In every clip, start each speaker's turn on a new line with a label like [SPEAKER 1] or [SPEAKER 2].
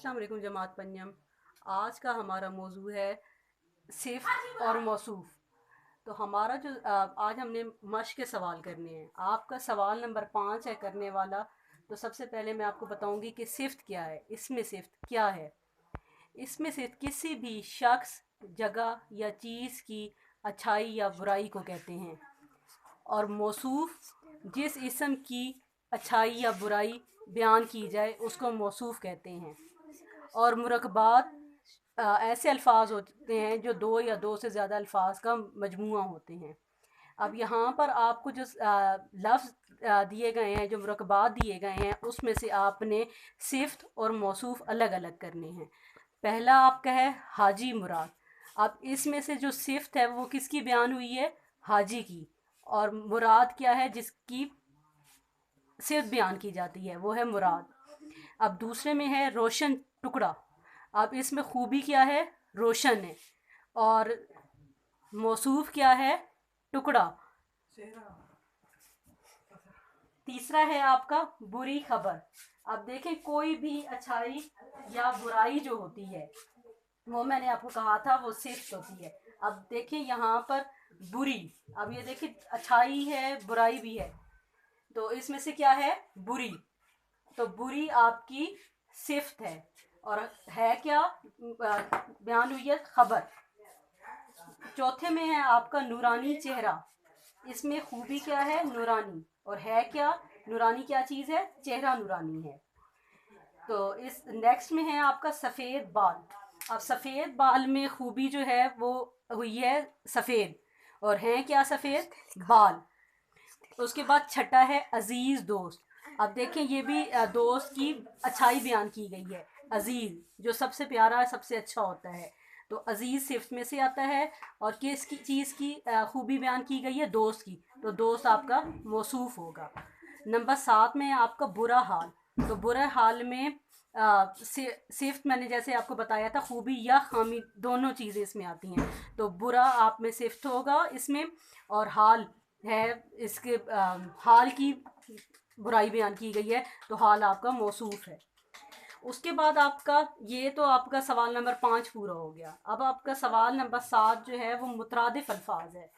[SPEAKER 1] अस्सलाम वालेकुम जमात पंजम। आज का हमारा मौजू है सिफ़्त और मौसूफ़। तो हमारा जो आज हमने मश्क के सवाल करने हैं। आपका सवाल नंबर 5 है करने वाला। तो सबसे पहले मैं आपको बताऊंगी कि सिफ़्त क्या है, इसमें सिफ़्त क्या है। इसमें से किसी भी शख्स, जगह या चीज़ की अच्छाई या बुराई को कहते हैं। और मौसूफ़ जिस इसम की अच्छाई या बुराई बयान की जाए उसको मौसूफ़ कहते हैं। और मुरकबात ऐसे अल्फाज होते हैं जो दो या दो से ज़्यादा अल्फाज का मजमूआ होते हैं। अब यहाँ पर आपको जो लफ्ज़ दिए गए हैं, जो मुरकबात दिए गए हैं, उसमें से आपने सिफ़्त और मौसूफ़ अलग अलग करने हैं। पहला आपका है हाजी मुराद। अब इसमें से जो सिफ़्त है वो किसकी बयान हुई है? हाजी की। और मुराद क्या है? जिसकी सिर्फ बयान की जाती है वो है मुराद। अब दूसरे में है रोशन टुकड़ा। अब इसमें खूबी क्या है? रोशन है। और मौसूफ क्या है? टुकड़ा। तीसरा है आपका बुरी खबर। अब देखें, कोई भी अच्छाई या बुराई जो होती है वो मैंने आपको कहा था वो सिफ्त होती है। अब देखें यहाँ पर बुरी, अब ये देखिए अच्छाई है बुराई भी है, तो इसमें से क्या है? बुरी। तो बुरी आपकी सिफ्त है। और है क्या? बयान हुई है खबर। चौथे में है आपका नूरानी चेहरा। इसमें खूबी क्या है? नूरानी। और है क्या? नूरानी क्या चीज़ है? चेहरा नूरानी है। तो इस नेक्स्ट में है आपका सफ़ेद बाल। अब सफ़ेद बाल में खूबी जो है वो हुई है सफ़ेद। और हैं क्या? सफ़ेद बाल। उसके बाद छठा है अजीज़ दोस्त। अब देखें ये भी दोस्त की अच्छाई बयान की गई है। अजीज़ जो सबसे प्यारा सबसे अच्छा होता है, तो अजीज़ सिफ्त में से आता है। और किस की चीज़ की खूबी बयान की गई है? दोस्त की। तो दोस्त आपका मौसूफ़ होगा। नंबर 7 में आपका बुरा हाल। तो बुरा हाल में सिफ्त मैंने जैसे आपको बताया था, खूबी या खामी दोनों चीज़ें इसमें आती हैं। तो बुरा आप में सिफ्त होगा इसमें। और हाल है, इसके हाल की बुराई बयान की गई है, तो हाल आपका मौसूफ है। उसके बाद आपका ये तो आपका सवाल नंबर 5 पूरा हो गया। अब आपका सवाल नंबर 7 जो है वो मुतरादिफ अल्फाज है।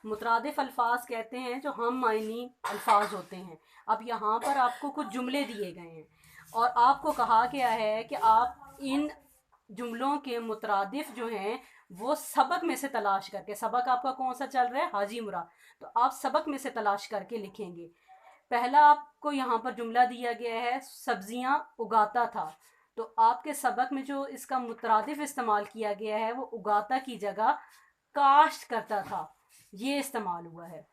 [SPEAKER 1] मुतरादिफ अल्फाज कहते हैं जो हम मायनी अल्फाज होते हैं। अब यहाँ पर आपको कुछ जुमले दिए गए हैं और आपको कहा गया है कि आप इन जुमलों के मुतरादिफ जो हैं वो सबक में से तलाश करके, सबक आपका कौन सा चल रहा है? हाजी मुराद। तो आप सबक में से तलाश करके लिखेंगे। पहला आपको यहाँ पर जुमला दिया गया है सब्जियां उगाता था। तो आपके सबक में जो इसका मुतरादिफ इस्तेमाल किया गया है वो उगाता की जगह काश्त करता था, ये इस्तेमाल हुआ है।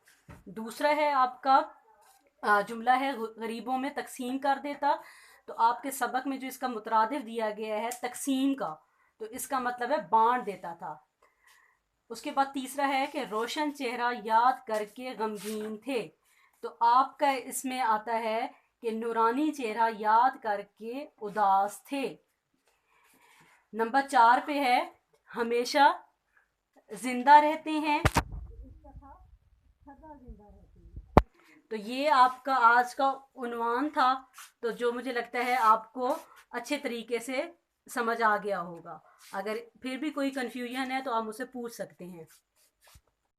[SPEAKER 1] दूसरा है आपका जुमला है गरीबों में तकसीम कर देता। तो आपके सबक में जो इसका मुतरादिफ दिया गया है तकसीम का, तो इसका मतलब है बांट देता था। उसके बाद तीसरा है कि रोशन चेहरा याद करके गमगीन थे। तो आपका इसमें आता है कि नूरानी चेहरा याद करके उदास थे। नंबर 4 पे है हमेशा जिंदा रहते हैं। इसका था सदा जिंदा रहते हैं। तो ये आपका आज का उन्वान था। तो जो मुझे लगता है आपको अच्छे तरीके से समझ आ गया होगा। अगर फिर भी कोई कन्फ्यूजन है तो आप मुझसे पूछ सकते हैं।